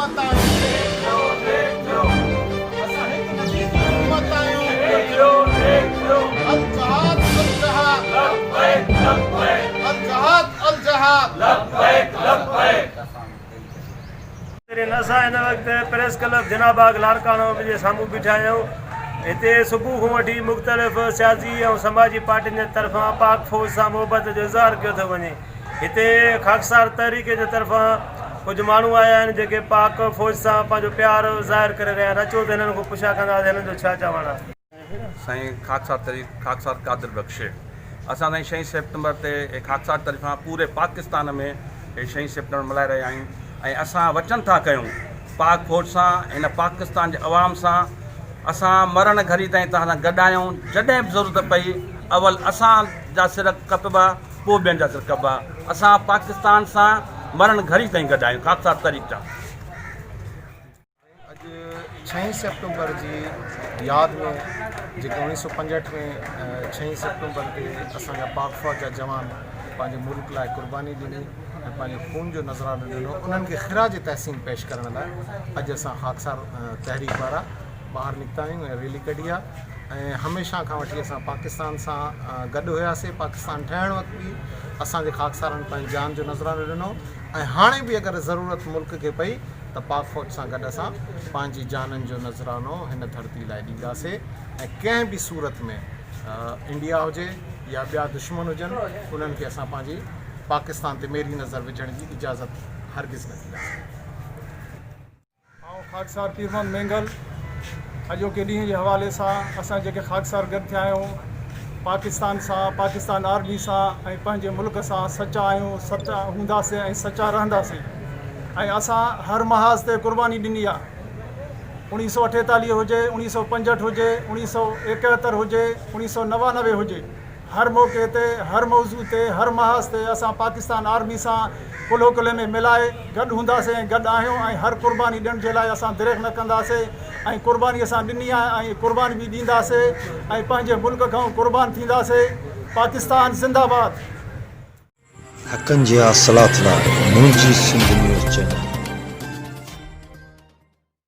उम्मत आहियूं। असां हिकु नबी जी उम्मत आहियूं। अल जहाद अल जहाद अल जहाद अल जहाद। असां हिन वक़्तु प्रेस क्लब जनाबाग लाड़काणो जे साम्हूं बीठा आहियूं। हिते सुबुह खां वठी मुख़्तलिफ़ सियासी ऐं समाजी पार्टियुनि जे तरफ़ां पाक फ़ौज सां मुहबत जो इज़हार कयो थो वञे। हिते ख़ाकसार तहरीक जे तरफ़ां कुझु माण्हू आया आहिनि जेके पाक फ़ौज सां पंहिंजो प्यार ज़ाहिर करे रहिया आहिनि। अचो त हिननि खां पुछा कंदासीं हिननि जो छा चवणु आहे। साईं ख़ाकसार कादिर बख़्श असां साईं 6 सेप्टेम्बर ते ख़ाकसार तरफ़ां पूरे पाकिस्तान में 6 सेप्टेम्बर मल्हाए रहिया आहियूं ऐं असां वचन था कयूं पाक फ़ौज सां हिन पाकिस्तान जे अवाम सां असां मरण घड़ी ताईं तव्हां सां गॾु आहियूं। जॾहिं बि ज़रूरत पई अवल असां जा सिर कपबा पोइ ॿियनि जा सिर कपबा। असां पाकिस्तान सां मरण घड़ी ताईं गॾु आहियूं ख़ाकसार तरीक़ सां। अॼु 6 सेप्टेम्बर जी यादि में जेके 1965 में 6 सेप्टेम्बर ते असांजा पाक फ़ौज जा जवान पंहिंजे मुल्क लाइ क़ुर्बानी ॾिनी ऐं पंहिंजे खून जो नज़रानो ॾिनो। उन्हनि खे ख़िराज तहसीन पेश करण लाइ अॼु असां ख़ाकसार तहरीक वारा ॿाहिरि निकिता आहियूं ऐं रैली कढी आहे। ऐं हमेशह खां वठी असां पाकिस्तान सां गॾु हुयासीं। पाकिस्तान ठहिण वक़्तु बि असांजे ख़ाकसारनि पंहिंजी जान जो नज़रानो ॾिनो ऐं हाणे बि अगरि ज़रूरत मुल्क खे पई त पाक फ़ौज सां गॾु असां पंहिंजी जाननि जो नज़रानो हिन धरती लाइ ॾींदासीं। ऐं कंहिं बि सूरत में इंडिया हुजे या ॿिया दुश्मन हुजनि उन्हनि खे असां पंहिंजी पाकिस्तान ते मेरी नज़र विझण जी इजाज़त हरगिज़ न ॾींदासीं। ख़ाकसार पीरमन मेंगल अॼोके ॾींहं जे हवाले सां असां जेके ख़ाकसार गॾु थिया आहियूं पाकिस्तान सां पाकिस्तान आर्मी सां ऐं पंहिंजे मुल्क सां सचा आहियूं, सचा हूंदासीं ऐं सचा रहंदासीं। ऐं असां हर महाज़ ते क़ुर्बानी ॾिनी आहे। 1948 हुजे, 1965 हुजे, 1971 हुजे, 1999 हुजे, हर मौक़े ते हर मौज़ू ते हर महाज़ ते असां पाकिस्तान आर्मी सां कुल्हो कुल्हे में मिलाए गॾु हूंदासीं ऐं गॾु आहियूं। ऐं हर क़ुर्बानी ॾियण जे लाइ असां दिरेग न कंदासीं ऐं क़ुर्बानी असां ॾिनी आहे ऐं क़ुर्बानी बि ॾींदासीं ऐं पंहिंजे मुल्क खां क़ुर्बान थींदासीं। पाकिस्तान ज़िंदाबाद। हक़नि जी असलात लाइ मुंहिंजी सिंध न्यूज़ चैनल